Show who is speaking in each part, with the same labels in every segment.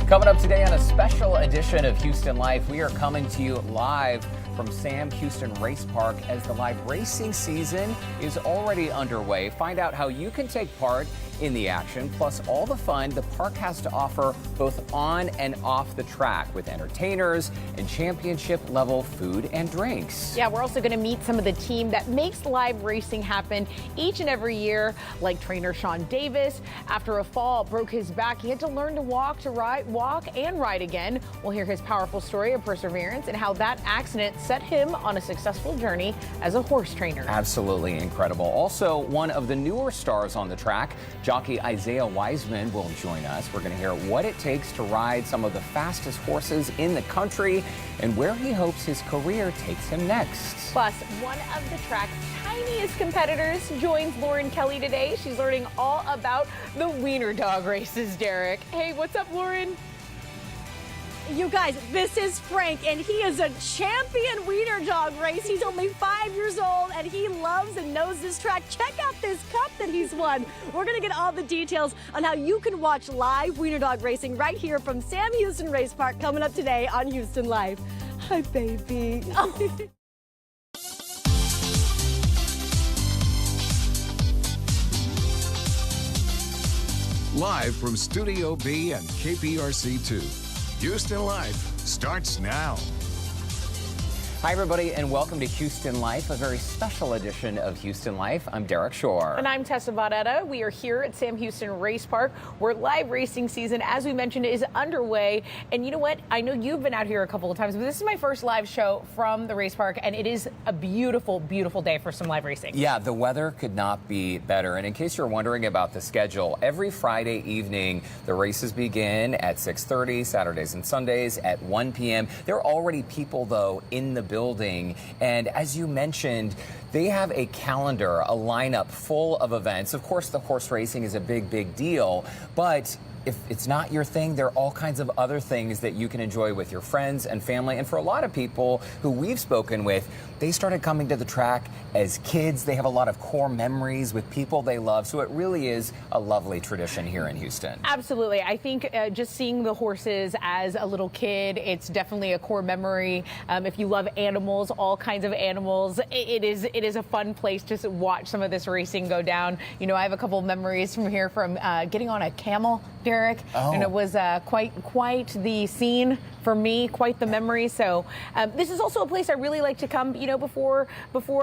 Speaker 1: Coming up today on a special edition of Houston Life, we are coming to you live from Sam Houston Race Park as the live racing season is already underway. Find out how you can take part in the action, plus all the fun the park has to offer both on and off the track with entertainers and championship level food and drinks.
Speaker 2: Yeah, we're also going to meet some of the team that makes live racing happen each and every year, like trainer Shawn Davis. After a fall, broke his back. He had to learn to walk and ride again. We'll hear his powerful story of perseverance and how that accident set him on a successful journey as a horse trainer.
Speaker 1: Absolutely incredible. Also, one of the newer stars on the track, jockey Isaiah Wiseman, will join us. We're going to hear what it takes to ride some of the fastest horses in the country and where he hopes his career takes him next.
Speaker 2: Plus, one of the track's tiniest competitors joins Lauren Kelly today. She's learning all about the Wiener dog races, Derek. Hey, what's up, Lauren?
Speaker 3: You guys, this is Frank, and he is a champion Wiener dog race. He's only 5 years old, and he loves and knows this track. Check out this cup that he's won. We're going to get all the details on how you can watch live Wiener dog racing right here from Sam Houston Race Park coming up today on Houston Live. Hi, baby. Oh.
Speaker 4: Live from Studio B and KPRC2. Houston Life starts now.
Speaker 1: Hi, everybody, and welcome to Houston Life, a very special edition of Houston Life. I'm Derek Shore.
Speaker 2: And I'm Tessa Vaudetta. We are here at Sam Houston Race Park, where live racing season, as we mentioned, is underway. And you know what? I know you've been out here a couple of times, but this is my first live show from the race park, and it is a beautiful, beautiful day for some live racing.
Speaker 1: Yeah, the weather could not be better. And in case you're wondering about the schedule, every Friday evening, the races begin at 6:30, Saturdays and Sundays at 1 p.m. There are already people, though, in the building, and as you mentioned, they have a calendar, a lineup full of events. Of course, the horse racing is a big deal, but if it's not your thing, there are all kinds of other things that you can enjoy with your friends and family. And for a lot of people who we've spoken with, they started coming to the track as kids. They have a lot of core memories with people they love. So it really is a lovely tradition here in Houston.
Speaker 2: Absolutely. I think just seeing the horses as a little kid, it's definitely a core memory. If you love animals, all kinds of animals, it is a fun place to watch some of this racing go down. You know, I have a couple of memories from here from getting on a camel, Derek, and it was quite the scene for me, quite the memory. So this is also a place I really like to come, you know, before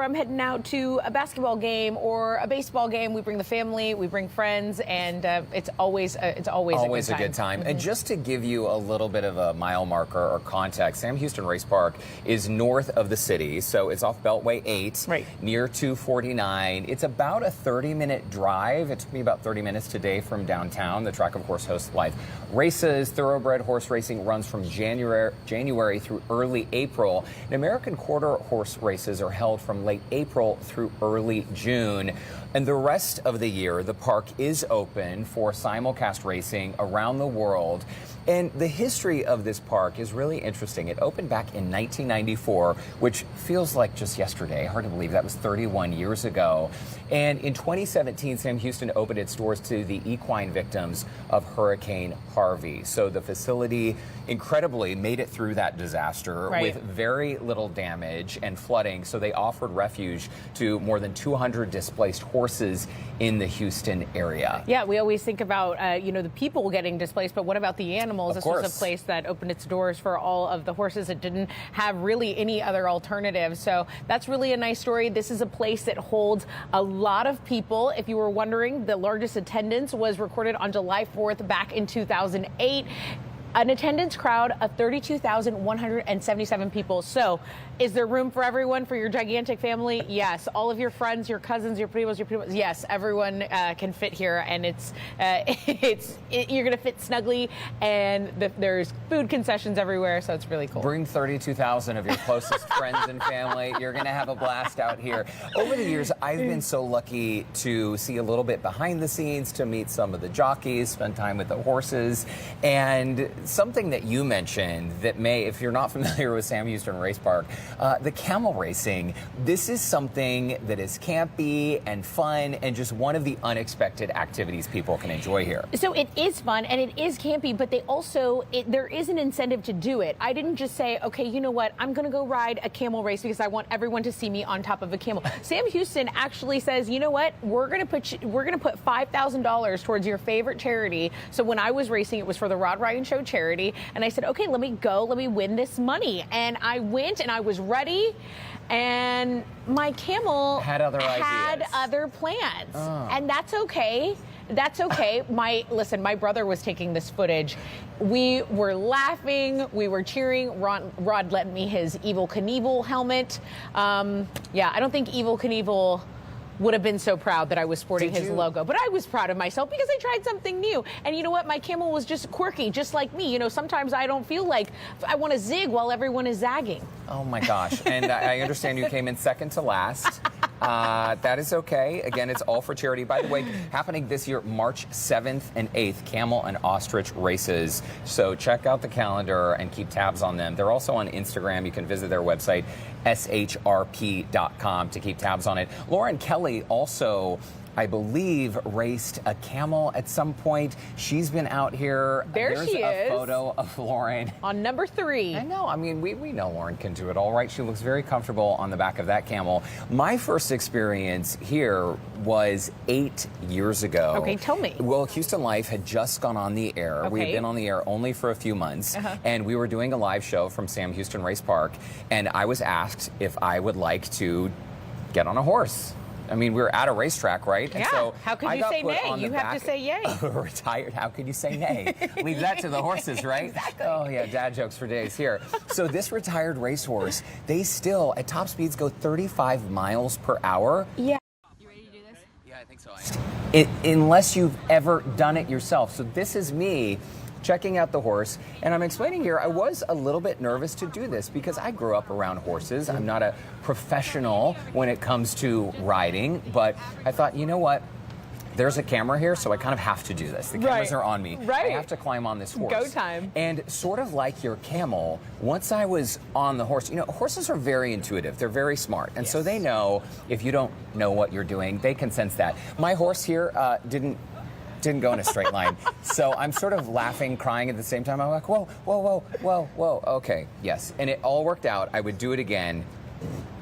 Speaker 2: I'm heading out to a basketball game or a baseball game. We bring the family, we bring friends, and it's always a good time.
Speaker 1: Mm-hmm. And just to give you a little bit of a mile marker or context, Sam Houston Race Park is north of the city, so it's off Beltway 8,
Speaker 2: right
Speaker 1: near 249. It's about a 30-minute drive. It took me about 30 minutes today from downtown. The track, of course, hosts live races. Thoroughbred horse racing runs from January through early April. And American quarter horse races are held from late April through early June. And the rest of the year, the park is open for simulcast racing around the world. And the history of this park is really interesting. It opened back in 1994, which feels like just yesterday. Hard to believe that was 31 years ago. And in 2017, Sam Houston opened its doors to the equine victims of Hurricane Harvey. So the facility incredibly made it through that disaster with very little damage and flooding. So they offered refuge to more than 200 displaced horses in the Houston area.
Speaker 2: Yeah, we always think about, the people getting displaced, but what about the animals? This was a place that opened its doors for all of the horses. It didn't have really any other alternatives. So that's really a nice story. This is a place that holds a lot of people. If you were wondering, the largest attendance was recorded on July 4th back in 2008. An attendance crowd of 32,177 people. So is there room for everyone, for your gigantic family? Yes. All of your friends, your cousins, your primos, yes, everyone can fit here, and you're going to fit snugly, and there's food concessions everywhere, so it's really cool.
Speaker 1: Bring 32,000 of your closest friends and family. You're going to have a blast out here. Over the years, I've been so lucky to see a little bit behind the scenes, to meet some of the jockeys, spend time with the horses, and something that you mentioned that may, if you're not familiar with Sam Houston Race Park, the camel racing, this is something that is campy and fun and just one of the unexpected activities people can enjoy here.
Speaker 2: So it is fun and it is campy, but they also, there is an incentive to do it. I didn't just say, okay, you know what, I'm going to go ride a camel race because I want everyone to see me on top of a camel. Sam Houston actually says, you know what, we're going to put $5,000 towards your favorite charity. So when I was racing, it was for the Rod Ryan Show charity. And I said, okay, let me win this money. And I went and I was ready. And my camel
Speaker 1: had
Speaker 2: other plans. And that's okay. That's okay. My brother was taking this footage. We were laughing. We were cheering. Rod lent me his Evel Knievel helmet. Yeah, I don't think Evel Knievel would have been so proud that I was sporting his logo. But I was proud of myself because I tried something new. And you know what? My camel was just quirky, just like me. You know, sometimes I don't feel like I want to zig while everyone is zagging.
Speaker 1: Oh, my gosh. And I understand you came in second to last. That is okay. Again, it's all for charity. By the way, happening this year, March 7th and 8th, camel and ostrich races. So check out the calendar and keep tabs on them. They're also on Instagram. You can visit their website, shrp.com, to keep tabs on it. Lauren Kelly also, I believe, raced a camel at some point. She's been out here.
Speaker 2: There's
Speaker 1: she is. There's a photo of Lauren.
Speaker 2: On number 3.
Speaker 1: I know. I mean, we know Lauren can do it all right. She looks very comfortable on the back of that camel. My first experience here was 8 years ago.
Speaker 2: Okay, tell me.
Speaker 1: Well, Houston Life had just gone on the air.
Speaker 2: Okay.
Speaker 1: We had been on the air only for a few months. And we were doing a live show from Sam Houston Race Park. And I was asked if I would like to get on a horse. I mean, we were at a racetrack, right?
Speaker 2: Yeah.
Speaker 1: And so
Speaker 2: how could you say nay? You have to say yay.
Speaker 1: Retired. How could you say nay? Leave that to the horses, right?
Speaker 2: Exactly.
Speaker 1: Oh, yeah, dad jokes for days here. So this retired racehorse, they still, at top speeds, go 35 miles per hour.
Speaker 2: Yeah.
Speaker 5: You ready to do this?
Speaker 1: Yeah, I think so. Unless you've ever done it yourself. So this is me checking out the horse, and I'm explaining here, I was a little bit nervous to do this because I grew up around horses. I'm not a professional when it comes to riding, but I thought, you know what? There's a camera here, so I kind of have to do this. The cameras are on me.
Speaker 2: Right.
Speaker 1: I have to climb on this horse.
Speaker 2: Go time.
Speaker 1: And sort of like your camel, once I was on the horse, you know, horses are very intuitive. They're very smart. And so they know if you don't know what you're doing, they can sense that. My horse here didn't go in a straight line. So I'm sort of laughing, crying at the same time. I'm like, whoa, whoa, whoa, whoa, whoa. Okay, yes. And it all worked out. I would do it again,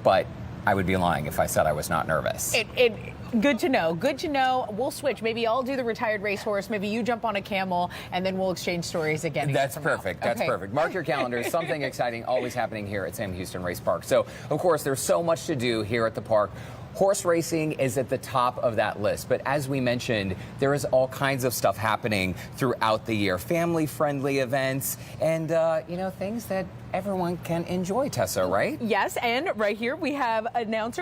Speaker 1: but I would be lying if I said I was not nervous.
Speaker 2: Good to know. Good to know. We'll switch. Maybe I'll do the retired racehorse. Maybe you jump on a camel, and then we'll exchange stories again.
Speaker 1: That's perfect. That's perfect. Mark your calendars. Something exciting always happening here at Sam Houston Race Park. So, of course, there's so much to do here at the park. Horse racing is at the top of that list. But as we mentioned, there is all kinds of stuff happening throughout the year. Family-friendly events and, you know, things that everyone can enjoy, Tessa, right?
Speaker 2: Yes, and right here we have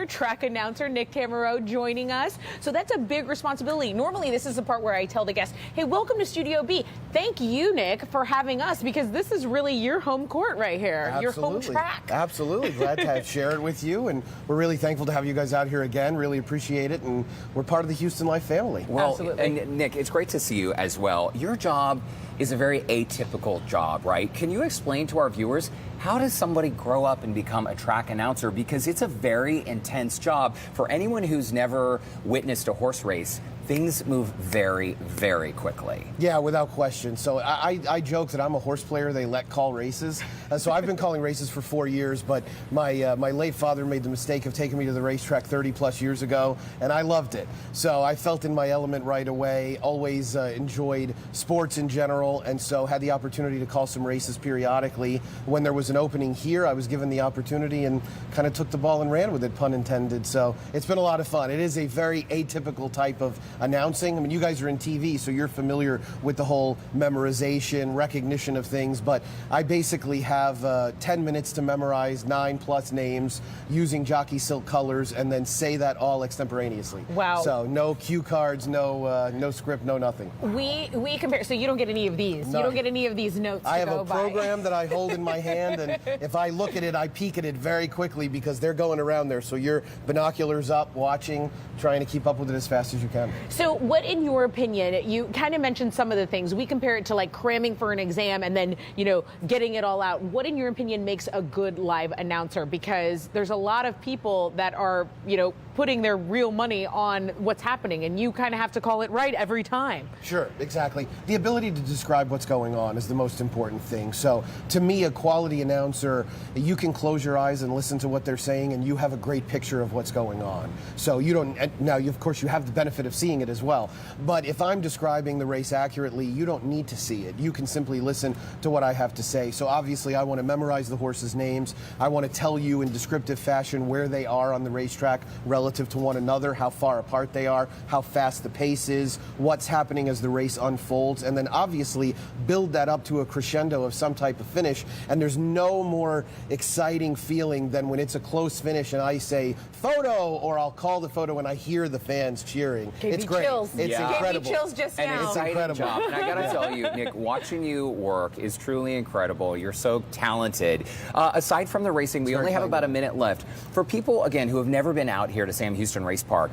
Speaker 2: track announcer Nick Tamarot joining us. So that's a big responsibility. Normally this is the part where I tell the guests, hey, welcome to Studio B. Thank you, Nick, for having us because this is really your home court right here.
Speaker 6: Absolutely.
Speaker 2: Your home track.
Speaker 6: Absolutely. Glad to have shared it with you, and we're really thankful to have you guys out here again. Really appreciate it, and we're part of the Houston Life family.
Speaker 1: Well,
Speaker 2: absolutely.
Speaker 1: And Nick, it's great to see you as well. Your job is a very atypical job, right? Can you explain to our viewers, how does somebody grow up and become a track announcer? Because it's a very intense job. For anyone who's never witnessed a horse race, things move very, very quickly.
Speaker 6: Yeah, without question. So I joke that I'm a horse player they let call races. So I've been calling races for 4 years, but my late father made the mistake of taking me to the racetrack 30 plus years ago, and I loved it. So I felt in my element right away, always enjoyed sports in general, and so had the opportunity to call some races periodically. When there was an opening here, I was given the opportunity and kind of took the ball and ran with it, pun intended. So it's been a lot of fun. It is a very atypical type of announcing. I mean, you guys are in TV, so you're familiar with the whole memorization, recognition of things, but I basically have 10 minutes to memorize 9+ names using jockey silk colors and then say that all extemporaneously.
Speaker 2: Wow.
Speaker 6: So no cue cards, no script, no nothing.
Speaker 2: We compare, so you don't get any of these.
Speaker 6: No.
Speaker 2: You don't get any of these notes
Speaker 6: I
Speaker 2: to
Speaker 6: have
Speaker 2: go
Speaker 6: a program that I hold in my hand around, and if I look at it, I peek at it very quickly because they're going around there. So your binoculars up, watching, trying to keep up with it as fast as you can.
Speaker 2: So what, in your opinion, you kind of mentioned some of the things. We compare it to like cramming for an exam and then, you know, getting it all out. What, in your opinion, makes a good live announcer? Because there's a lot of people that are, you know, putting their real money on what's happening, and you kind of have to call it right every time.
Speaker 6: Sure, exactly. The ability to describe what's going on is the most important thing. So to me, a quality announcer, you can close your eyes and listen to what they're saying, and you have a great picture of what's going on. So you don't, now of course you have the benefit of seeing it as well, but if I'm describing the race accurately, you don't need to see it. You can simply listen to what I have to say. So obviously I want to memorize the horses' names. I want to tell you in descriptive fashion where they are on the racetrack relative to one another, how far apart they are, how fast the pace is, what's happening as the race unfolds, and then obviously build that up to a crescendo of some type of finish. And there's no more exciting feeling than when it's a close finish and I say photo, or I'll call the photo and I hear the fans cheering. It's great.
Speaker 3: Chills.
Speaker 6: It's incredible.
Speaker 3: Gave me chills just
Speaker 1: And
Speaker 3: now.
Speaker 1: it's an exciting job. And I got to tell you, Nick, watching you work is truly incredible. You're so talented. Aside from the racing, we only have about a minute left. For people, again, who have never been out here to Sam Houston Race Park,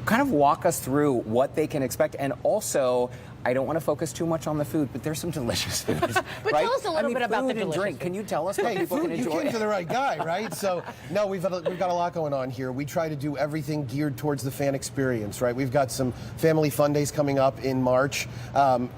Speaker 1: kind of walk us through what they can expect. And also, I don't want to focus too much on the food, but there's some delicious food.
Speaker 2: But
Speaker 1: right?
Speaker 2: tell us a little bit about the
Speaker 1: food and
Speaker 2: delicious
Speaker 1: drink.
Speaker 2: food.
Speaker 1: Can you tell us what people
Speaker 6: Food,
Speaker 1: can
Speaker 6: you
Speaker 1: enjoy?
Speaker 6: came to the right guy, right? So, no, we've got a lot going on here. We try to do everything geared towards the fan experience, right? We've got some family fun days coming up in March.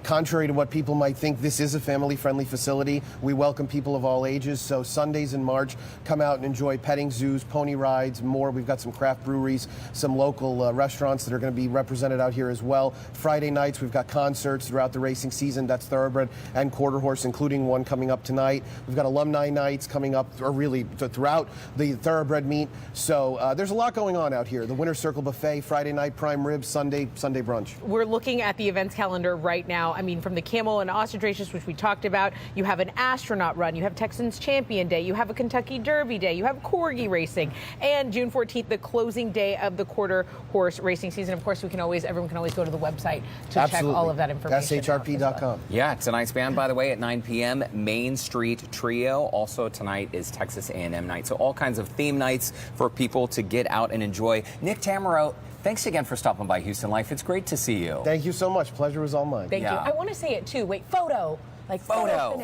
Speaker 6: Contrary to what people might think, this is a family-friendly facility. We welcome people of all ages. So Sundays in March, come out and enjoy petting zoos, pony rides, more. We've got some craft breweries, some local restaurants that are going to be represented out here as well. Friday nights, we've got concerts throughout the racing season. That's Thoroughbred and Quarter Horse, including one coming up tonight. We've got alumni nights coming up, or really throughout the Thoroughbred meet. So there's a lot going on out here. The Winner's Circle Buffet, Friday night prime ribs, Sunday brunch.
Speaker 2: We're looking at the events calendar right now. I mean, from the Camel and Ostrich races, which we talked about, you have an astronaut run, you have Texans Champion Day, you have a Kentucky Derby Day, you have Corgi racing, and June 14th, the closing day of the Quarter Horse racing season. Of course, everyone can always go to the website to check all of that information.
Speaker 6: SHRP.com.
Speaker 1: Yeah, tonight's band, by the way, at 9 p.m., Main Street Trio. Also tonight is Texas A&M night. So all kinds of theme nights for people to get out and enjoy. Nick Tamaro, thanks again for stopping by Houston Life. It's great to see you.
Speaker 6: Thank you so much. Pleasure was all mine.
Speaker 2: Thank you. I want to say it too. Wait, photo. Like
Speaker 1: photo.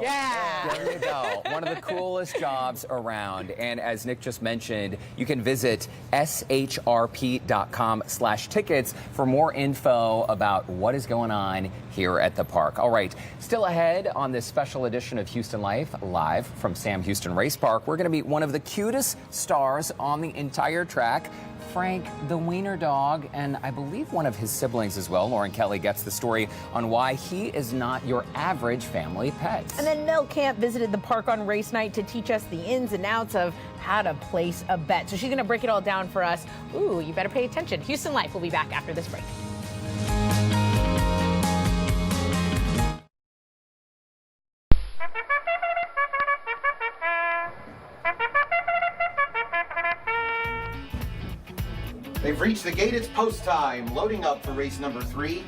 Speaker 2: Yeah.
Speaker 1: There you go. One of the coolest jobs around. And as Nick just mentioned, you can visit shrp.com/tickets for more info about what is going on here at the park. All right, still ahead on this special edition of Houston Life, live from Sam Houston Race Park, we're going to meet one of the cutest stars on the entire track, Frank the Wiener dog, and I believe one of his siblings as well. Lauren Kelly gets the story on why he is not your average family pet.
Speaker 2: And then Mel Camp visited the park on race night to teach us the ins and outs of how to place a bet. So she's going to break it all down for us. Ooh, you better pay attention. Houston Life will be back after this break.
Speaker 6: They've reached the gate. It's post time. Loading up for race number 3.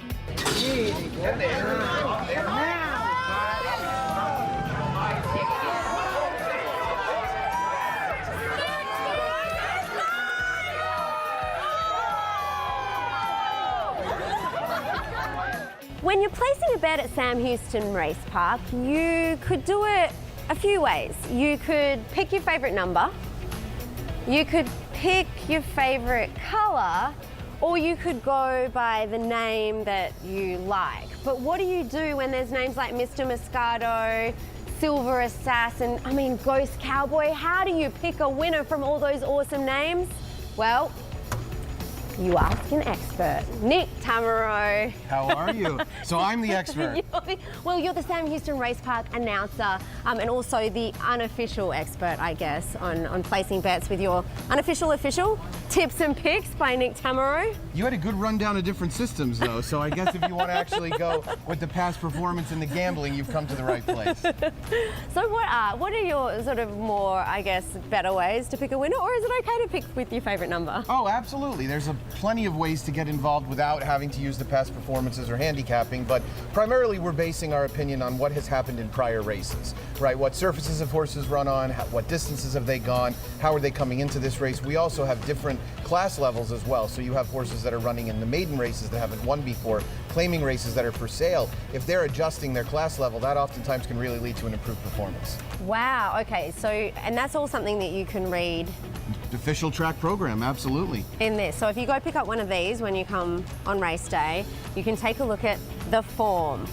Speaker 3: When you're placing a bet at Sam Houston Race Park, you could do it a few ways. You could pick your favorite number, you could pick your favorite color, or you could go by the name that you like. But what do you do when there's names like Mr. Moscato, Silver Assassin, Ghost Cowboy? How do you pick a winner from all those awesome names? Well, you ask an expert. Nick Tamaro.
Speaker 6: How are you? So I'm the expert.
Speaker 3: You're the Sam Houston Race Park announcer, and also the unofficial expert, I guess, on placing bets with your unofficial official tips and picks by Nick Tamaro.
Speaker 6: You had a good rundown of different systems, though, so I guess if you want to actually go with the past performance and the gambling, you've come to the right place.
Speaker 3: So what are your sort of more, I guess, better ways to pick a winner, or is it okay to pick with your favorite number?
Speaker 6: Oh, absolutely. There's a plenty of ways to get involved without having to use the past performances or handicapping, but primarily we're basing our opinion on what has happened in prior races, right? What surfaces have horses run on, what distances have they gone, how are they coming into this race? We also have different class levels as well, so you have horses that are running in the maiden races that haven't won before, claiming races that are for sale. If they're adjusting their class level, that oftentimes can really lead to an improved performance.
Speaker 3: Wow, okay, so, and that's all something that you can read
Speaker 6: The official track program, absolutely.
Speaker 3: in this. So if you go pick up one of these when you come on race day, you can take a look at the form.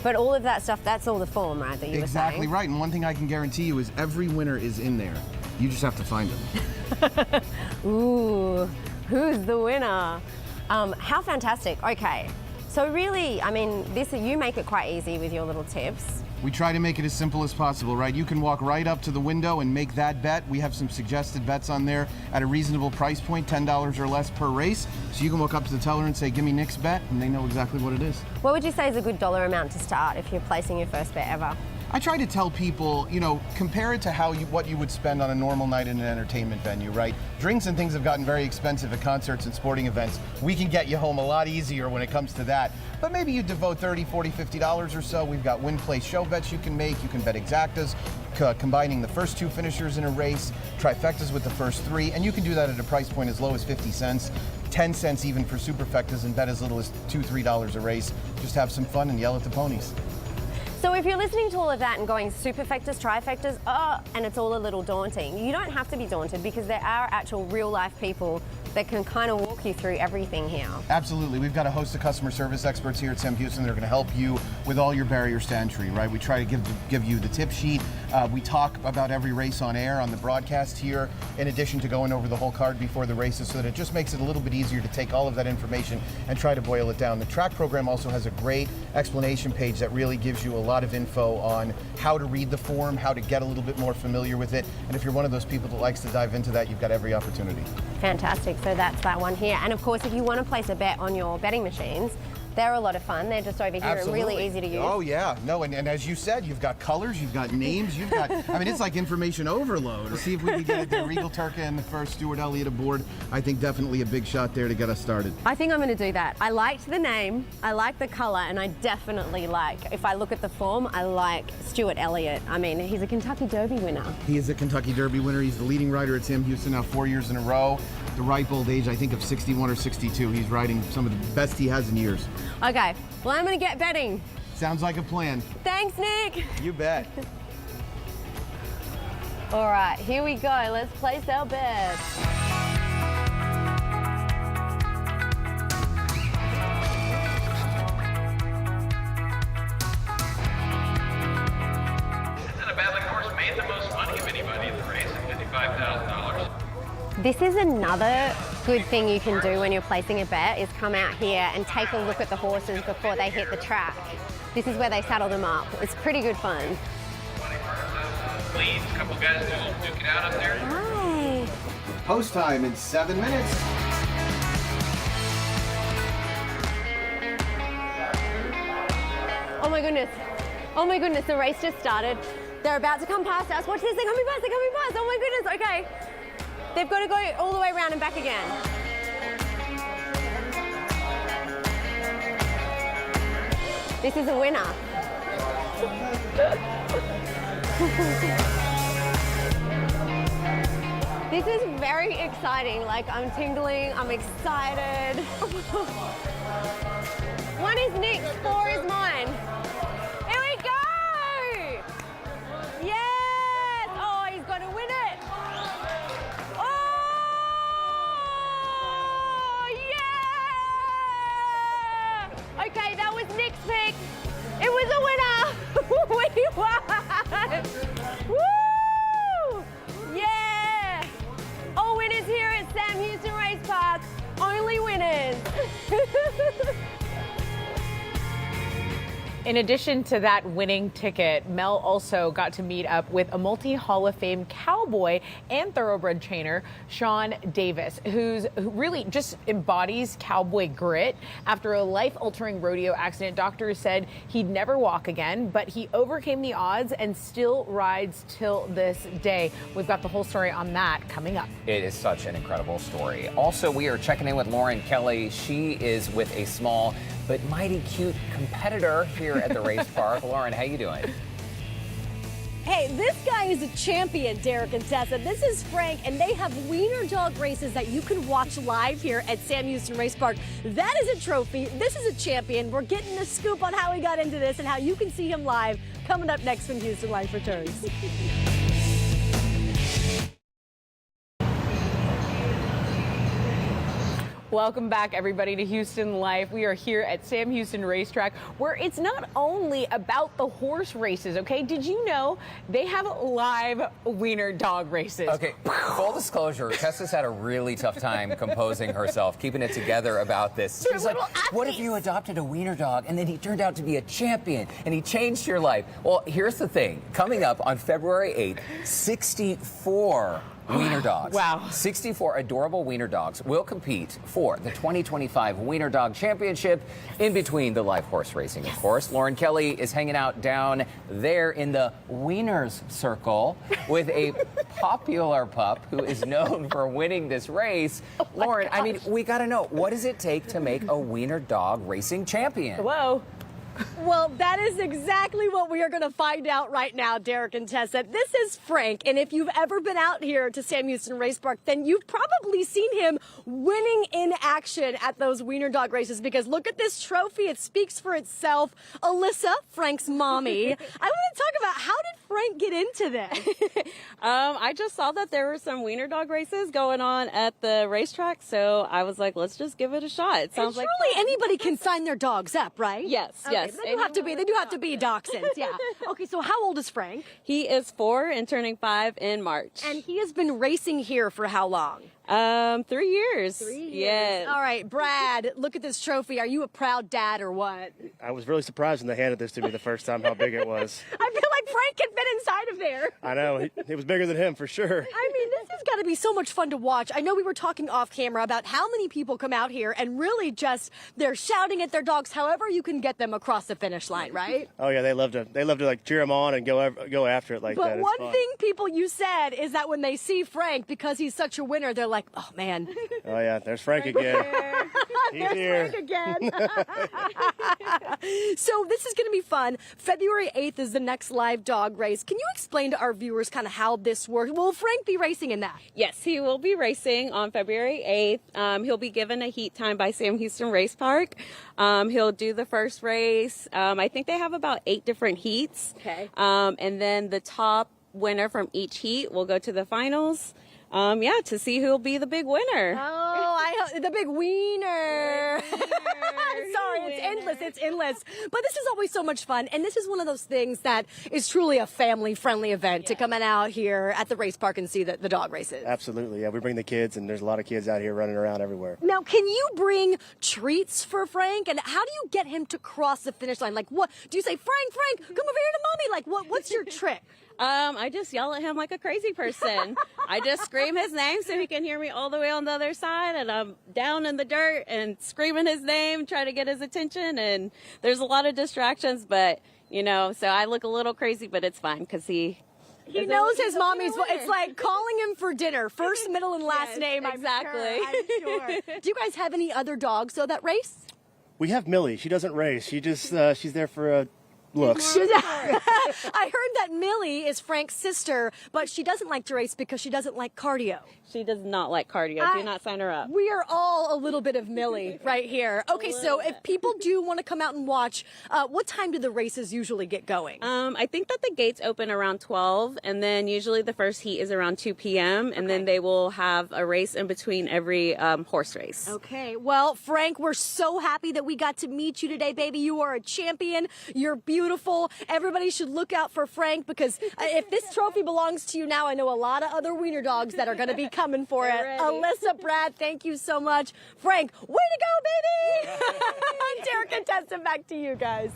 Speaker 3: But all of that stuff, that's all the form, right, that you were saying?
Speaker 6: Exactly right, and one thing I can guarantee you is every winner is in there. You just have to find them.
Speaker 3: Ooh, who's the winner? How fantastic. Okay, so really, I mean, you make it quite easy with your little tips.
Speaker 6: We try to make it as simple as possible, right? You can walk right up to the window and make that bet. We have some suggested bets on there at a reasonable price point, $10 or less per race. So you can walk up to the teller and say, give me Nick's bet, and they know exactly what it is.
Speaker 3: What would you say is a good dollar amount to start if you're placing your first bet ever?
Speaker 6: I try to tell people, you know, compare it to what you would spend on a normal night in an entertainment venue, right? Drinks and things have gotten very expensive at concerts and sporting events. We can get you home a lot easier when it comes to that. But maybe you devote $30, $40, $50 or so. We've got win, play, show bets you can make. You can bet exactas, combining the first two finishers in a race, trifectas with the first three, and you can do that at a price point as low as 50 cents. 10 cents even for superfectas, and bet as little as $2, $3 a race. Just have some fun and yell at the ponies.
Speaker 3: So if you're listening to all of that and going superfectas, trifectas, and it's all a little daunting, you don't have to be daunted because there are actual real life people that can kind of walk you through everything here.
Speaker 6: Absolutely. We've got a host of customer service experts here at Sam Houston that are going to help you with all your barriers to entry, right? We try to give you the tip sheet. We talk about every race on air on the broadcast here, in addition to going over the whole card before the races, so that it just makes it a little bit easier to take all of that information and try to boil it down. The track program also has a great explanation page that really gives you a lot of info on how to read the form, how to get a little bit more familiar with it. And if you're one of those people that likes to dive into that, you've got every opportunity.
Speaker 3: Fantastic. So that's that one here. And of course, if you want to place a bet on your betting machines, they're a lot of fun. They're just over here and really easy to use.
Speaker 6: Oh yeah, no, and as you said, you've got colors, you've got names, you've got, I mean, it's like information overload. See if we can get the Regal Turca and the first Stuart Elliott aboard. I think definitely a big shot there to get us started.
Speaker 3: I think I'm going to do that. I liked the name, I like the color, and I definitely like, if I look at the form, I like Stuart Elliott. I mean, he's a Kentucky Derby winner.
Speaker 6: He is a Kentucky Derby winner. He's the leading rider at Sam Houston now 4 years in a row. The ripe old age, I think, of 61 or 62. He's riding some of the best he has in years.
Speaker 3: Okay, well, I'm going to get betting.
Speaker 6: Sounds like a plan.
Speaker 3: Thanks, Nick.
Speaker 6: You bet.
Speaker 3: All right, here we go. Let's place our bet.
Speaker 5: The battling horse made the most money of anybody in the race at $55,000.
Speaker 3: This is another good thing you can do when you're placing a bet, is come out here and take a look at the horses before they hit the track. This is where they saddle them up. It's pretty good fun.
Speaker 5: Leads, a couple guys duke it out up there.
Speaker 3: Hi.
Speaker 6: Post time in 7 minutes.
Speaker 3: Oh my goodness. Oh my goodness, the race just started. They're about to come past us. Watch this, they're coming past, they're coming past. Oh my goodness, okay. They've got to go all the way around and back again. This is a winner. This is very exciting. Like, I'm tingling, I'm excited. 1 is Nick's, 4 is mine. Here we go! Yes! Oh, he's got to win it. Oh, yeah! Okay, that was Nick's pick. It was a winner. We won. Woo! Yeah! All winners here at Sam Houston Race Park. Only winners.
Speaker 2: In addition to that winning ticket, Mel also got to meet up with a multi-Hall of Fame cowboy and thoroughbred trainer, Shawn Davis, who really just embodies cowboy grit. After a life-altering rodeo accident, doctors said he'd never walk again, but he overcame the odds and still rides till this day. We've got the whole story on that coming up.
Speaker 1: It is such an incredible story. Also, we are checking in with Lauren Kelly. She is with a small but mighty cute competitor here at the race park. Lauren, how you doing?
Speaker 3: Hey, this guy is a champion, Derek and Tessa. This is Frank, and they have wiener dog races that you can watch live here at Sam Houston Race Park. That is a trophy. This is a champion. We're getting the scoop on how he got into this and how you can see him live coming up next when Houston Life returns.
Speaker 2: Welcome back, everybody, to Houston Life. We are here at Sam Houston Racetrack, where it's not only about the horse races, okay? Did you know they have live wiener dog races?
Speaker 1: Okay, full disclosure, Tessa's had a really tough time composing herself, keeping it together about this. She's like, what if you adopted a wiener dog and then he turned out to be a champion and he changed your life? Well, here's the thing. Coming up on February 8th, 64 wiener dogs.
Speaker 2: Wow.
Speaker 1: 64 adorable wiener dogs will compete for the 2025 Wiener Dog Championship in between the live horse racing, of course. Lauren Kelly is hanging out down there in the Wieners circle with a popular pup who is known for winning this race. Lauren, I mean, we got to know, what does it take to make a wiener dog racing champion?
Speaker 2: Whoa.
Speaker 3: Well, that is exactly what we are going to find out right now, Derek and Tessa. This is Frank, and if you've ever been out here to Sam Houston Race Park, then you've probably seen him winning in action at those wiener dog races, because look at this trophy. It speaks for itself. Alyssa, Frank's mommy, I want to talk about, how did Frank get into this?
Speaker 7: I just saw that there were some wiener dog races going on at the racetrack, so I was like, let's just give it a shot. It sounds
Speaker 3: and
Speaker 7: like
Speaker 3: truly anybody can sign their dogs up, right?
Speaker 7: Yes,
Speaker 3: Okay,
Speaker 7: yes.
Speaker 3: They do have to be dachshunds, yeah. Okay, so how old is Frank?
Speaker 7: He is 4 and turning 5 in March.
Speaker 3: And he has been racing here for how long?
Speaker 7: 3 years.
Speaker 3: 3 years.
Speaker 7: Yes.
Speaker 3: All right, Brad, look at this trophy. Are you a proud dad or what?
Speaker 8: I was really surprised when they handed this to me the first time how big it was.
Speaker 3: I feel like Frank can fit inside of there.
Speaker 8: I know, it was bigger than him for sure.
Speaker 3: I mean, this has got to be so much fun to watch. I know we were talking off camera about how many people come out here and really just, they're shouting at their dogs however you can get them across the finish line, right?
Speaker 8: Oh yeah, they love to like cheer him on and go after it like that.
Speaker 3: But
Speaker 8: It's
Speaker 3: one
Speaker 8: fun.
Speaker 3: thing people you said is that when they see Frank, because he's such a winner, they're like, oh man.
Speaker 8: Oh yeah, there's Frank again. He's
Speaker 3: There's
Speaker 8: here.
Speaker 3: Frank again. So this is going to be fun. February 8th is the next live dog race. Can you explain to our viewers kind of how this works? Will Frank be racing in that?
Speaker 7: Yes, he will be racing on February 8th. He'll be given a heat time by Sam Houston Race Park. He'll do the first race. I think they have about 8 different heats.
Speaker 3: Okay.
Speaker 7: And then the top winner from each heat will go to the finals. To see who'll be the big winner.
Speaker 3: Oh, the big wiener. Sorry, it's endless. But this is always so much fun, and this is one of those things that is truly a family-friendly event to come out here at the race park and see the dog races.
Speaker 8: Absolutely, yeah. We bring the kids, and there's a lot of kids out here running around everywhere.
Speaker 3: Now, can you bring treats for Frank? And how do you get him to cross the finish line? Like, what do you say, Frank, come over here to mommy? Like, what's your trick?
Speaker 7: I just yell at him like a crazy person. I just scream his name so he can hear me all the way on the other side, and I'm down in the dirt and screaming his name, trying to get his attention, and there's a lot of distractions, but, so I look a little crazy, but it's fine because he
Speaker 3: knows his mommy's. It's like calling him for dinner. First, middle, and last
Speaker 7: Yes,
Speaker 3: name.
Speaker 7: exactly.
Speaker 3: I'm sure. Do you guys have any other dogs, though, that race?
Speaker 8: We have Millie. She doesn't race. She just she's there for looks.
Speaker 3: I heard that Millie is Frank's sister, but she doesn't like to race because she doesn't like cardio.
Speaker 7: She does not like cardio. Do not sign her up.
Speaker 3: We are all a little bit of Millie right here. Okay, so if people do want to come out and watch, what time do the races usually get going?
Speaker 7: I think that the gates open around 12, and then usually the first heat is around 2 p.m., and then they will have a race in between every horse race.
Speaker 3: Okay, well, Frank, we're so happy that we got to meet you today, baby. You are a champion. You're beautiful. Everybody should look out for Frank, because if this trophy belongs to you now, I know a lot of other wiener dogs that are going to be coming for it.
Speaker 7: Ready.
Speaker 3: Alyssa, Brad, thank you so much. Frank, way to go, baby! Derek and Tessa, back to you guys.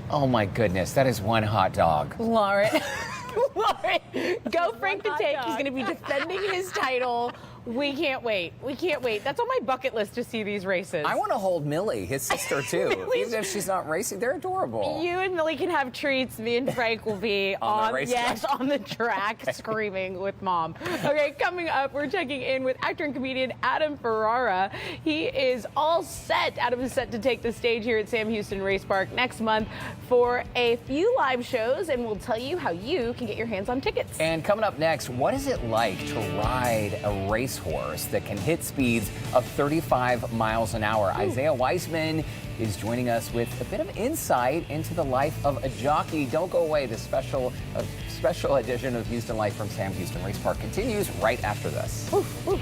Speaker 1: Oh my goodness, that is one hot dog.
Speaker 2: Lauren, Lauren, go Frank the Tank. He's going to be defending his title. We can't wait. We can't wait. That's on my bucket list to see these races.
Speaker 1: I want to hold Millie, his sister, too. Even if she's not racing, they're adorable.
Speaker 2: You and Millie can have treats. Me and Frank will be on the track screaming with Mom. Okay, coming up, we're checking in with actor and comedian Adam Ferrara. He is all set. Adam is set to take the stage here at Sam Houston Race Park next month for a few live shows, and we'll tell you how you can get your hands on tickets.
Speaker 1: And coming up next, what is it like to ride a racehorse that can hit speeds of 35 miles an hour? Ooh. Isaiah Weissman is joining us with a bit of insight into the life of a jockey. Don't go away. The special edition of Houston Life from Sam Houston Race Park continues right after this. Oof, oof.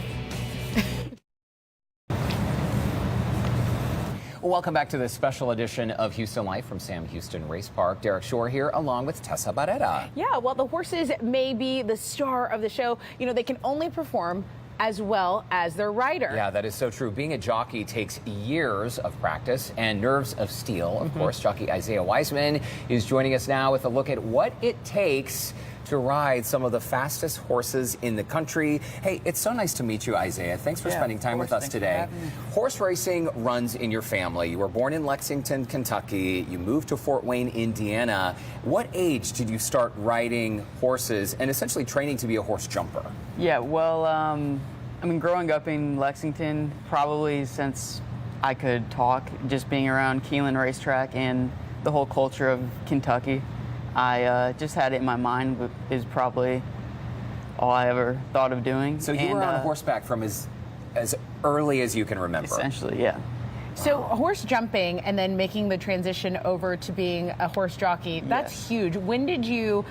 Speaker 1: Welcome back to this special edition of Houston Life from Sam Houston Race Park. Derek Shore here along with Tessa Barrera.
Speaker 2: Yeah, well, the horses may be the star of the show. You know, they can only perform as well as their rider.
Speaker 1: Yeah, that is so true. Being a jockey takes years of practice and nerves of steel. Of course, jockey Isaiah Weissman is joining us now with a look at what it takes to ride some of the fastest horses in the country. Hey, it's so nice to meet you, Isaiah. Thanks for spending time with us today. Horse racing runs in your family. You were born in Lexington, Kentucky. You moved to Fort Wayne, Indiana. What age did you start riding horses and essentially training to be a horse jumper?
Speaker 9: Yeah, well, I mean, growing up in Lexington, probably since I could talk, just being around Keeneland Racetrack and the whole culture of Kentucky, I just had it in my mind is probably all I ever thought of doing.
Speaker 1: So you were on horseback from as early as you can remember?
Speaker 9: Essentially, yeah.
Speaker 2: So horse jumping and then making the transition over to being a horse jockey, that's huge. When did you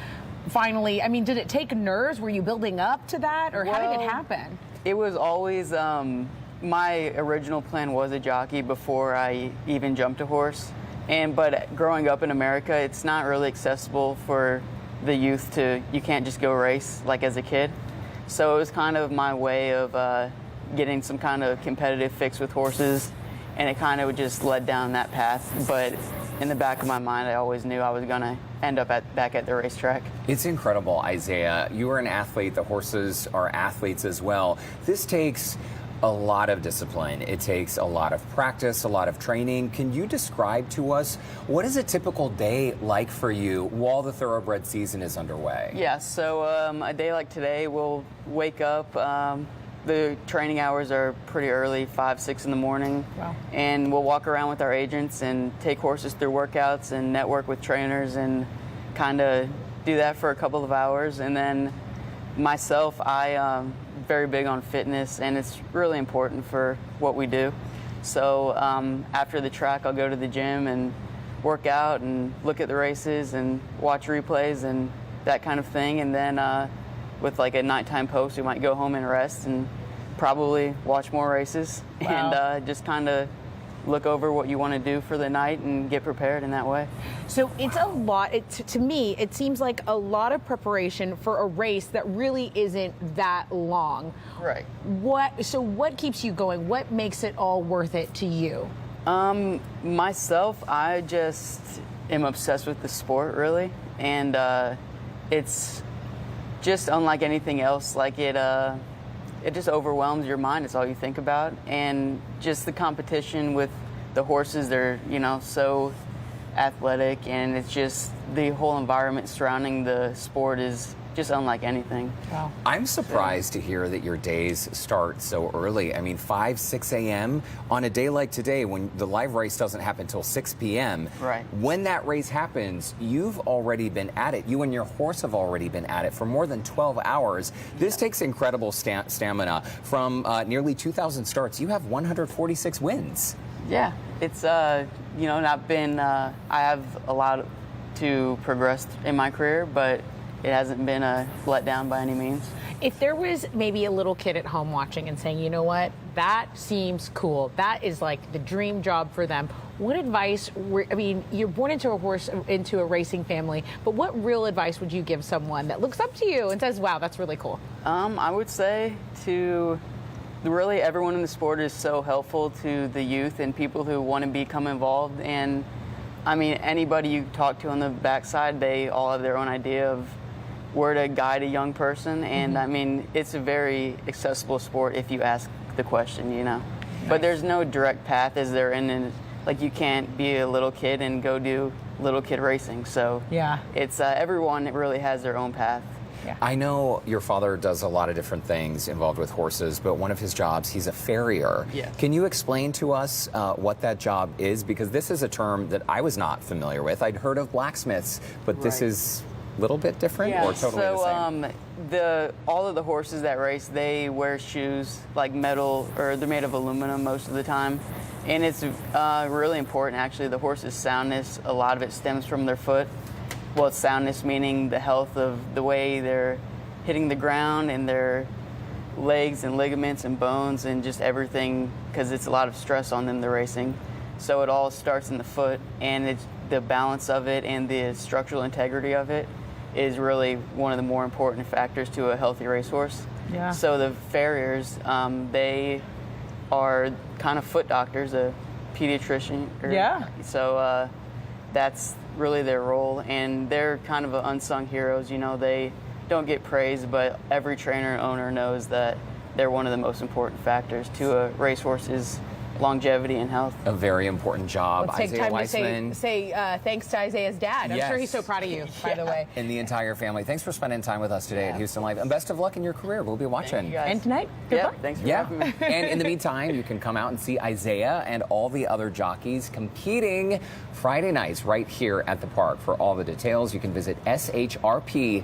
Speaker 2: finally, I mean, did it take nerves? Were you building up to that, or how did it happen?
Speaker 9: It was always, my original plan was a jockey before I even jumped a horse. But growing up in America, it's not really accessible for the youth you can't just go race like as a kid. So it was kind of my way of getting some kind of competitive fix with horses, and it kind of just led down that path. But in the back of my mind, I always knew I was going to end up back at the racetrack.
Speaker 1: It's incredible, Isaiah. You are an athlete. The horses are athletes as well. This takes a lot of discipline. It takes a lot of practice, a lot of training. Can you describe to us what is a typical day like for you while the thoroughbred season is underway?
Speaker 9: Yeah, so a day like today, we'll wake up. The training hours are pretty early, 5, 6 in the morning.
Speaker 2: Wow.
Speaker 9: And we'll walk around with our agents and take horses through workouts and network with trainers and kind of do that for a couple of hours. And then myself, I'm very big on fitness, and it's really important for what we do. So after the track, I'll go to the gym and work out and look at the races and watch replays and that kind of thing. And then with like a nighttime post, we might go home and rest and probably watch more races.
Speaker 2: Wow.
Speaker 9: And just kind of look over what you want to do for the night and get prepared in that way.
Speaker 2: So it's a lot. To me, it seems like a lot of preparation for a race that really isn't that long.
Speaker 9: Right.
Speaker 2: So what keeps you going? What makes it all worth it to you?
Speaker 9: Myself, I just am obsessed with the sport, really. And it's just unlike anything else. Like it just overwhelms your mind. It's all you think about. And just the competition with the horses, they're, so athletic, and it's just the whole environment surrounding the sport is just unlike anything.
Speaker 2: Wow.
Speaker 1: I'm surprised to hear that your days start so early. I mean, 5, 6 a.m. on a day like today when the live race doesn't happen until 6 p.m.
Speaker 9: Right.
Speaker 1: When that race happens, you've already been at it. You and your horse have already been at it for more than 12 hours. This takes incredible stamina. From nearly 2,000 starts, you have 146 wins.
Speaker 9: Yeah, it's, not been, I have a lot to progress in my career, but it hasn't been a letdown by any means.
Speaker 2: If there was maybe a little kid at home watching and saying, you know what, that seems cool, that is like the dream job for them, what advice, you're born into a racing family, but what real advice would you give someone that looks up to you and says, wow, that's really cool?
Speaker 9: I would say really everyone in the sport is so helpful to the youth and people who want to become involved, and I mean, anybody you talk to on the backside, they all have their own idea of where to guide a young person. And I mean, it's a very accessible sport if you ask the question, you know. Nice. But there's no direct path as there in, like you can't be a little kid and go do little kid racing. So yeah, it's everyone really has their own path.
Speaker 1: Yeah. I know your father does a lot of different things involved with horses, but one of his jobs, he's a farrier. Yeah. Can you explain to us what that job is? Because this is a term that I was not familiar with. I'd heard of blacksmiths, but this is a little bit different or totally the same?
Speaker 9: All of the horses that race, they wear shoes like metal, or they're made of aluminum most of the time. And it's really important, actually. The horse's soundness, a lot of it stems from their foot. Well, it's soundness meaning the health of the way they're hitting the ground and their legs and ligaments and bones and just everything, because it's a lot of stress on them, the racing. So it all starts in the foot, and it's the balance of it and the structural integrity of it is really one of the more important factors to a healthy racehorse. Yeah. So the farriers, they are kind of foot doctors, a pediatrician. So that's really their role, and they're kind of unsung heroes. You know, they don't get praised, but every trainer and owner knows that they're one of the most important factors to a racehorse's longevity and health.
Speaker 1: A very important job.
Speaker 2: Let's take time to say thanks to Isaiah's dad. I'm sure he's so proud of you, by the way.
Speaker 1: And the entire family. Thanks for spending time with us today at Houston Live. And best of luck in your career. We'll be watching.
Speaker 2: And tonight.
Speaker 9: Yeah, thanks for having me.
Speaker 1: And in the meantime, you can come out and see Isaiah and all the other jockeys competing Friday nights right here at the park. For all the details, you can visit shrp.com.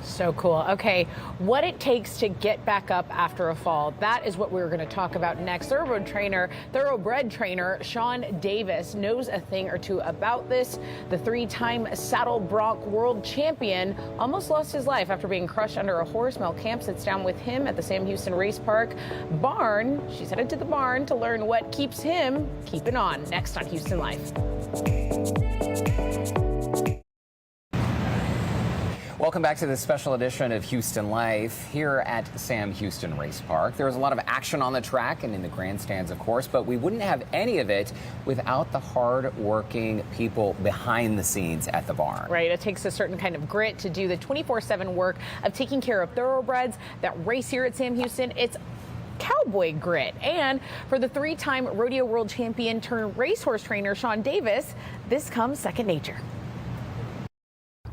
Speaker 2: So cool. Okay, what it takes to get back up after a fall. That is what we're going to talk about next. Thoroughbred trainer Shawn Davis knows a thing or two about this. The three-time saddle bronc world champion almost lost his life after being crushed under a horse. Mel Camp sits down with him at the Sam Houston Race Park barn. She's headed to the barn to learn what keeps him keeping on. Next on Houston Life.
Speaker 1: Welcome back to this special edition of Houston Life here at Sam Houston Race Park. There was a lot of action on the track and in the grandstands, of course, but we wouldn't have any of it without the hard-working people behind the scenes at the barn.
Speaker 2: Right. It takes a certain kind of grit to do the 24/7 work of taking care of thoroughbreds that race here at Sam Houston. It's cowboy grit. And for the three-time rodeo world champion turned racehorse trainer Shawn Davis, this comes second nature.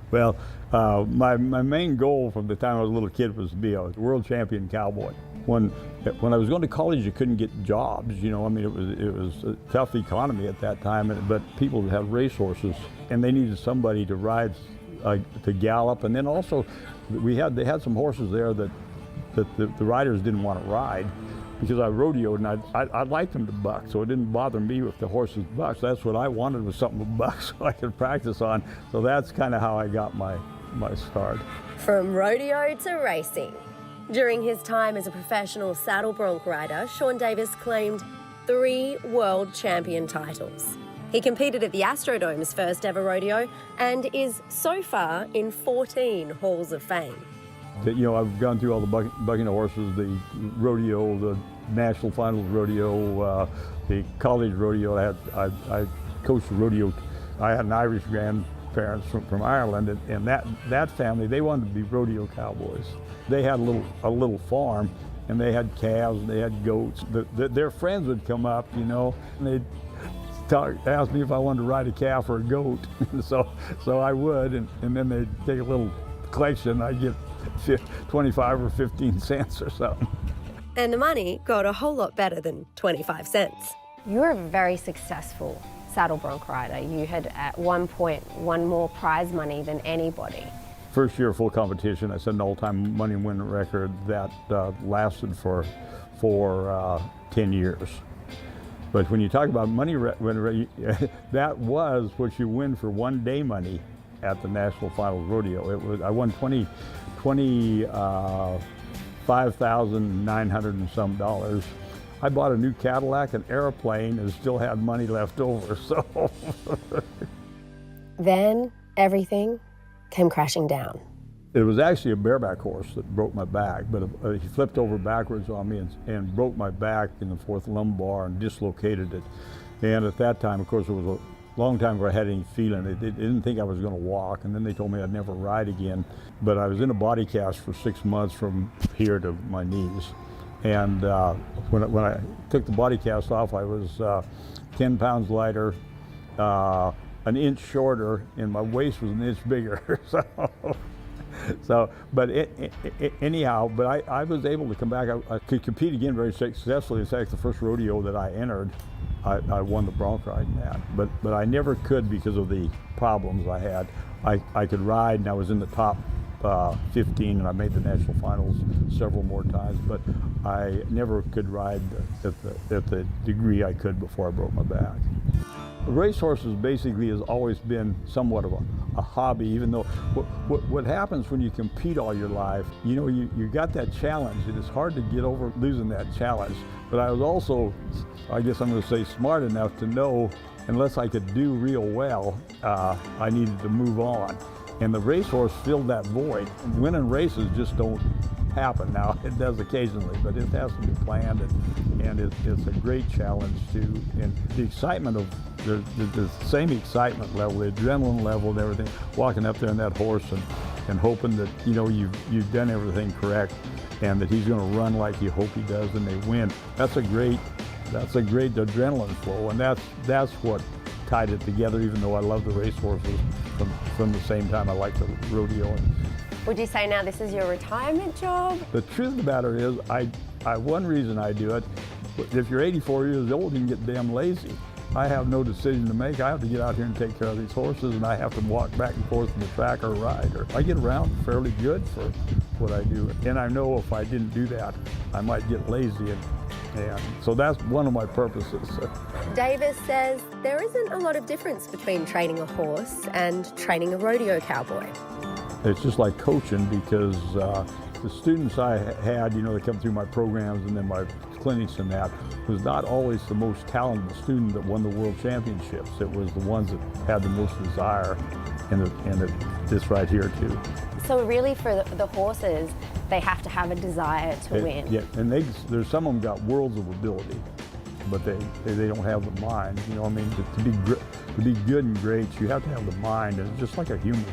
Speaker 10: Well, my main goal from the time I was a little kid was to be a world champion cowboy. When I was going to college, you couldn't get jobs. You know, I mean, it was a tough economy at that time. But people had racehorses, and they needed somebody to ride, to gallop. And then also, they had some horses there that the riders didn't want to ride, because I rodeoed and I liked them to buck, so it didn't bother me if the horses bucked. That's what I wanted, was something to buck so I could practice on. So that's kind of how I got my start.
Speaker 11: From rodeo to racing. During his time as a professional saddle bronc rider, Shawn Davis claimed 3 world champion titles. He competed at the Astrodome's first ever rodeo and is so far in 14 Halls of Fame.
Speaker 10: You know, I've gone through all the bucking of horses, the rodeo, the national finals rodeo, the college rodeo. I coached the rodeo. I had an Irish grandparents from Ireland, and that family, they wanted to be rodeo cowboys. They had a little farm, and they had calves, and they had goats. Their friends would come up, you know, and they'd ask me if I wanted to ride a calf or a goat. so I would, and then they'd take a little collection. I'd get 25 or 15 cents or something.
Speaker 11: And the money got a whole lot better than 25 cents.
Speaker 12: You're a very successful saddle bronc rider. You had at one point won more prize money than anybody.
Speaker 10: First year of full competition, I set an all-time money win record that lasted for 10 years. But when you talk about money, that was what you win for one day money at the National Finals Rodeo. I won $25,900 and some dollars. I bought a new Cadillac, an airplane, and still had money left over, so.
Speaker 11: Then everything came crashing down.
Speaker 10: It was actually a bareback horse that broke my back, but he flipped over backwards on me and broke my back in the 4th lumbar and dislocated it. And at that time, of course, it was long time before I had any feeling. They didn't think I was going to walk, and then they told me I'd never ride again. But I was in a body cast for 6 months from here to my knees. And when I took the body cast off, I was 10 pounds lighter, an inch shorter, and my waist was an inch bigger. Anyhow, but I was able to come back. I could compete again very successfully. In fact, the first rodeo that I entered, I won the bronc ride in that. But I never could because of the problems I had. I could ride, and I was in the top 15, and I made the national finals several more times, but I never could ride at the degree I could before I broke my back. Racehorses basically has always been somewhat of a hobby, even though what happens when you compete all your life, you know, you got that challenge, and it's hard to get over losing that challenge. But I was also, I guess I'm going to say, smart enough to know unless I could do real well, I needed to move on. And the racehorse filled that void. Winning races just don't happen. Now, it does occasionally, but it has to be planned, and it's a great challenge too. And the excitement of, the same excitement level, the adrenaline level and everything, walking up there on that horse and hoping that, you know, you've done everything correct and that he's going to run like you hope he does and they win. That's a great adrenaline flow, and that's what tied it together, even though I love the racehorses from the same time I like the rodeo.
Speaker 12: Would you say now this is your retirement job?
Speaker 10: The truth of the matter is, one reason I do it, if you're 84 years old, you can get damn lazy. I have no decision to make. I have to get out here and take care of these horses, and I have to walk back and forth from the track or ride. Or I get around fairly good for what I do. And I know if I didn't do that, I might get lazy. And so that's one of my purposes.
Speaker 11: Davis says there isn't a lot of difference between training a horse and training a rodeo cowboy.
Speaker 10: It's just like coaching, because the students I had, you know, they come through my programs and then my clinics and that, was not always the most talented student that won the world championships. It was the ones that had the most desire, and this right here too.
Speaker 12: So really for the horses, they have to have a desire to win.
Speaker 10: Yeah, and there's some of them got worlds of ability, but they don't have the mind. You know, I mean, to be good and great, you have to have the mind, and it's just like a human.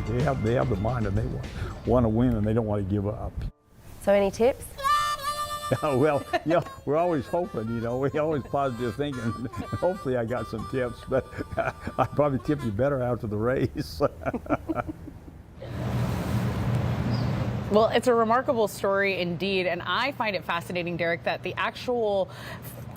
Speaker 10: They have the mind, and they want to win, and they don't want to give up.
Speaker 12: So any tips?
Speaker 10: Well, yeah, we're always hoping, you know, we're always positive thinking. Hopefully I got some tips, but I'll probably tip you better after the race.
Speaker 2: Well, it's a remarkable story indeed, and I find it fascinating, Derek, that the actual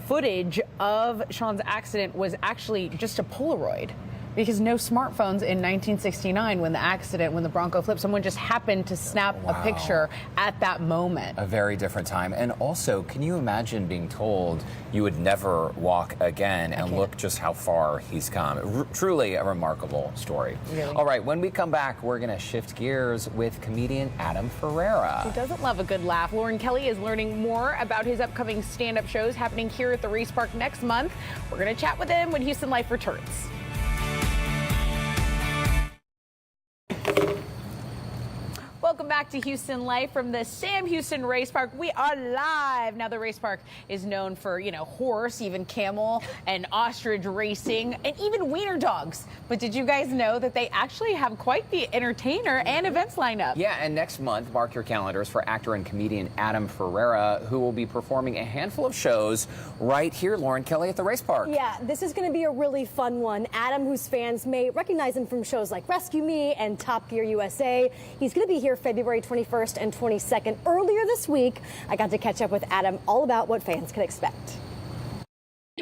Speaker 2: footage of Shawn's accident was actually just a Polaroid. Because no smartphones in 1969 when the Bronco flipped. Someone just happened to snap a picture at that moment.
Speaker 1: A very different time. And also, can you imagine being told you would never walk again, and look just how far he's come? Truly a remarkable story. Really? All right, when we come back, we're going to shift gears with comedian Adam Ferrara.
Speaker 2: Who doesn't love a good laugh? Lauren Kelly is learning more about his upcoming stand-up shows happening here at the Race Park next month. We're going to chat with him when Houston Life returns. Welcome back to Houston Life from the Sam Houston Race Park. We are live. Now, the race park is known for, you know, horse, even camel and ostrich racing, and even wiener dogs. But did you guys know that they actually have quite the entertainer and events lineup?
Speaker 1: Yeah, and next month, mark your calendars for actor and comedian Adam Ferrara, who will be performing a handful of shows right here, Lauren Kelly, at the race park.
Speaker 3: Yeah, this is going to be a really fun one. Adam, whose fans may recognize him from shows like Rescue Me and Top Gear USA, he's going to be here February 21st and 22nd. Earlier this week, I got to catch up with Adam all about what fans can expect.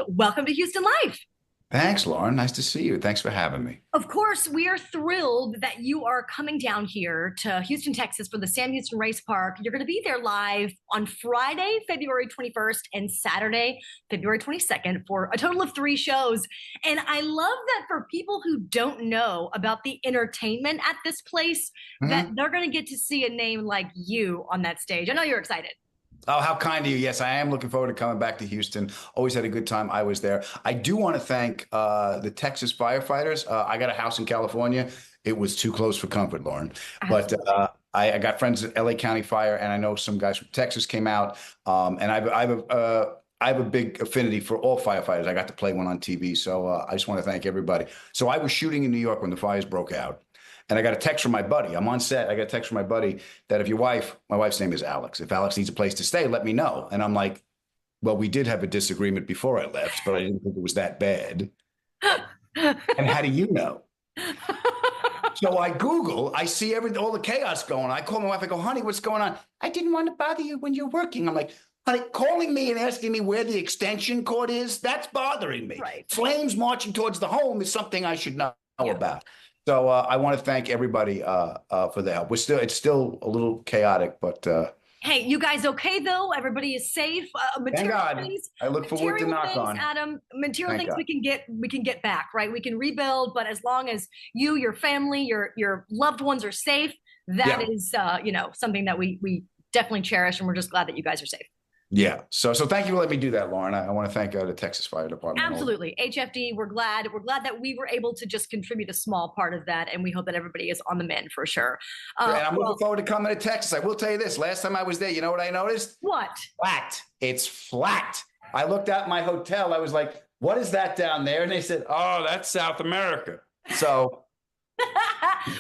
Speaker 3: Welcome to Houston Live.
Speaker 13: Thanks, Lauren. Nice to see you. Thanks for having me.
Speaker 3: Of course, we are thrilled that you are coming down here to Houston, Texas for the Sam Houston Race Park. You're going to be there live on Friday, February 21st and Saturday, February 22nd for a total of 3 shows. And I love that for people who don't know about the entertainment at this place, that they're going to get to see a name like you on that stage. I know you're excited.
Speaker 13: Oh, how kind of you. Yes, I am looking forward to coming back to Houston. Always had a good time. I was there. I do want to thank the Texas firefighters. I got a house in California. It was too close for comfort, Lauren. But I got friends at LA County Fire, and I know some guys from Texas came out. And I have I have a big affinity for all firefighters. I got to play one on TV, so I just want to thank everybody. So I was shooting in New York when the fires broke out, and I got a text from my buddy. I'm on set. I got a text from my buddy that if my wife's name is Alex. If Alex needs a place to stay, let me know. And I'm like, well, we did have a disagreement before I left, but I didn't think it was that bad. And how do you know? So I Google, I see all the chaos going on. I call my wife, I go, honey, what's going on? I didn't want to bother you when you're working. I'm like, honey, calling me and asking me where the extension cord is, that's bothering me.
Speaker 3: Right.
Speaker 13: Flames marching towards the home is something I should know about. So I want to thank everybody for the help. It's still a little chaotic, but
Speaker 3: hey, you guys okay though? Everybody is safe.
Speaker 13: Thank God.
Speaker 3: Things,
Speaker 13: I look for wood to knock on.
Speaker 3: Adam, material
Speaker 13: Thank
Speaker 3: things
Speaker 13: God.
Speaker 3: we can get back, right? We can rebuild, but as long as you, your family, your loved ones are safe, that is something that we definitely cherish, and we're just glad that you guys are safe.
Speaker 13: Yeah. So thank you for letting me do that, Lauren. I want to thank the Texas Fire Department.
Speaker 3: Absolutely. HFD, we're glad that we were able to just contribute a small part of that, and we hope that everybody is on the mend for sure.
Speaker 13: And I'm looking forward to coming to Texas. I will tell you this. Last time I was there, you know what I noticed?
Speaker 3: What?
Speaker 13: Flat. It's flat. I looked out my hotel. I was like, what is that down there? And they said, oh, that's South America. So...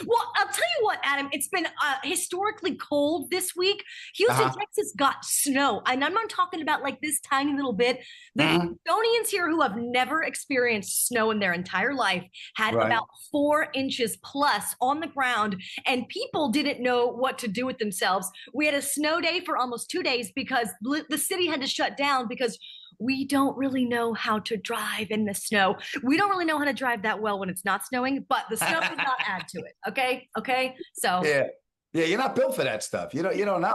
Speaker 3: Well, I'll tell you what, Adam, it's been historically cold this week. Houston, Texas got snow. And I'm not talking about like this tiny little bit. The Houstonians here who have never experienced snow in their entire life had about 4 inches plus on the ground, and people didn't know what to do with themselves. We had a snow day for almost 2 days because the city had to shut down because we don't really know how to drive in the snow. We don't really know how to drive that well when it's not snowing, but the snow does not add to it. Okay. So
Speaker 13: yeah, you're not built for that stuff. You don't know.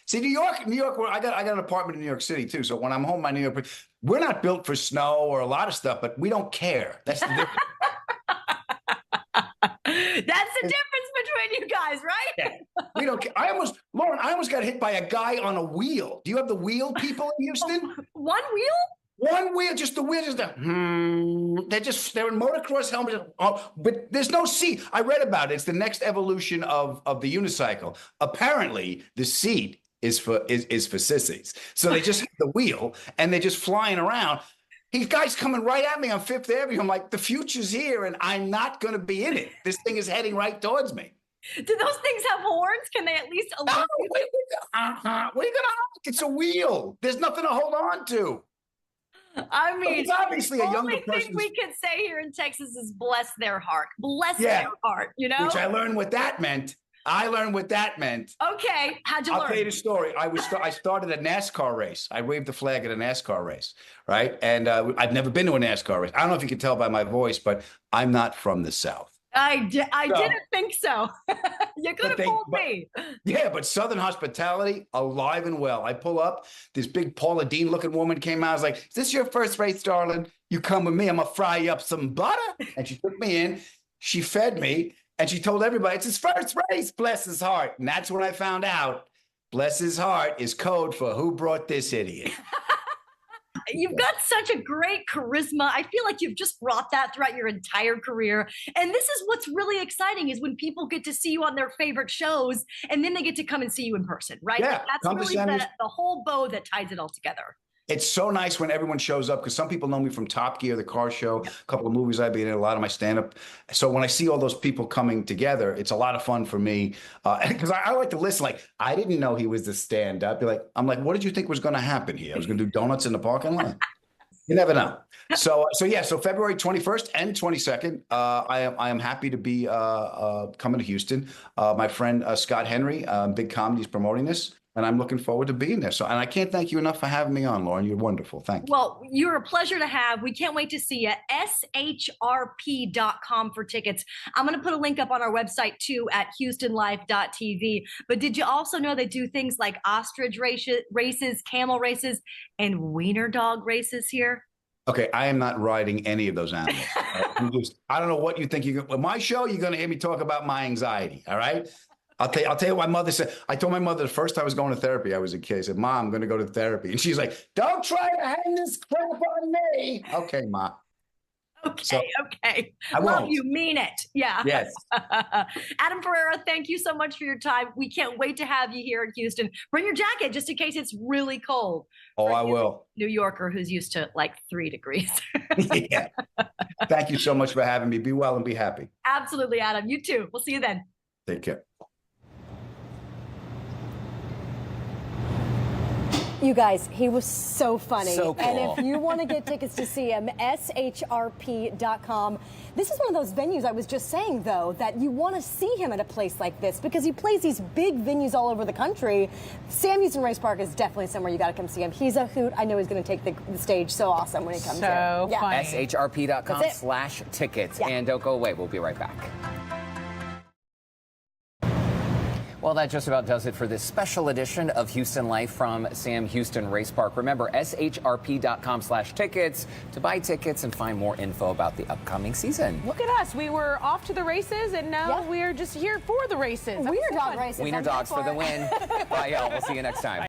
Speaker 13: See, New York. I got an apartment in New York City too. So when I'm home, my New York, we're not built for snow or a lot of stuff, but we don't care. That's the difference.
Speaker 3: That's the difference between you guys, right?
Speaker 13: Yeah. We don't care. Lauren, I almost got hit by a guy on a wheel. Do you have the wheel people in Houston?
Speaker 3: One wheel?
Speaker 13: One wheel, just the wheel, they're in motocross helmets, but there's no seat. I read about it. It's the next evolution of the unicycle. Apparently, the seat is for sissies. So they just have the wheel and they're just flying around. These guys coming right at me on Fifth Avenue. I'm like, the future's here and I'm not going to be in it. This thing is heading right towards me.
Speaker 3: Do those things have horns? Can they at least alert you?
Speaker 13: What are you going to honk? It's a wheel. There's nothing to hold on to.
Speaker 3: I mean,
Speaker 13: it's obviously a younger person.
Speaker 3: The only thing we can say here in Texas is bless their heart. Bless their heart, you know?
Speaker 13: Which I learned what that meant.
Speaker 3: Okay, how'd you learn?
Speaker 13: I'll tell you the story. I started a NASCAR race. I waved the flag at a NASCAR race, right? And I've never been to a NASCAR race. I don't know if you can tell by my voice, but I'm not from the South.
Speaker 3: I didn't think so. You could have told me.
Speaker 13: Yeah, but Southern hospitality, alive and well. I pull up, this big Paula Dean looking woman came out. I was like, is this your first race, darling? You come with me, I'm going to fry you up some butter. And she took me in, she fed me, and she told everybody, it's his first race, bless his heart. And that's when I found out, bless his heart is code for who brought this idiot.
Speaker 3: You've got such a great charisma. I feel like you've just brought that throughout your entire career. And this is what's really exciting is when people get to see you on their favorite shows and then they get to come and see you in person, right?
Speaker 13: Yeah,
Speaker 3: like that's really the whole bow that ties it all together.
Speaker 13: It's so nice when everyone shows up because some people know me from Top Gear, the car show, a couple of movies I've been in, a lot of my stand-up. So when I see all those people coming together, it's a lot of fun for me because I like to listen. Like, I didn't know he was the stand-up. I'm like, what did you think was going to happen here? I was going to do donuts in the parking lot? You never know. So February 21st and 22nd, I am happy to be coming to Houston. My friend Scott Henry, Big Comedy's promoting this. And I'm looking forward to being there. And I can't thank you enough for having me on, Lauren. You're wonderful. Thank you.
Speaker 3: Well, you're a pleasure to have. We can't wait to see you. SHRP.com for tickets. I'm going to put a link up on our website, too, at HoustonLife.tv. But did you also know they do things like ostrich races, camel races, and wiener dog races here?
Speaker 13: Okay, I am not riding any of those animals. I don't know what you think. With my show, you're going to hear me talk about my anxiety, all right? I'll tell you what my mother said. I told my mother the first time I was going to therapy, I was a kid. I said, Mom, I'm going to go to therapy. And she's like, don't try to hang this crap on me. Okay, Ma.
Speaker 3: Okay.
Speaker 13: I
Speaker 3: Love
Speaker 13: won't.
Speaker 3: you, mean it. Yeah.
Speaker 13: Yes.
Speaker 3: Adam Ferrara, thank you so much for your time. We can't wait to have you here in Houston. Bring your jacket just in case it's really cold.
Speaker 13: Oh, I will.
Speaker 3: New Yorker who's used to like 3 degrees.
Speaker 13: Yeah. Thank you so much for having me. Be well and be happy.
Speaker 3: Absolutely, Adam. You too. We'll see you then.
Speaker 13: Take care.
Speaker 3: You guys, he was so funny.
Speaker 1: So cool.
Speaker 3: And if you want to get tickets to see him, shrp.com. This is one of those venues I was just saying, though, that you want to see him at a place like this because he plays these big venues all over the country. Sam Houston Race Park is definitely somewhere you got to come see him. He's a hoot. I know he's going to take the stage so awesome when he comes here.
Speaker 2: So funny.
Speaker 1: shrp.com/tickets. And don't go away. We'll be right back. Well, that just about does it for this special edition of Houston Life from Sam Houston Race Park. Remember, shrp.com/tickets to buy tickets and find more info about the upcoming season.
Speaker 2: Look at us. We were off to the races, and now we're just here for the races.
Speaker 3: Wiener dog races.
Speaker 1: Wiener dogs for the win. Bye, y'all. We'll see you next time.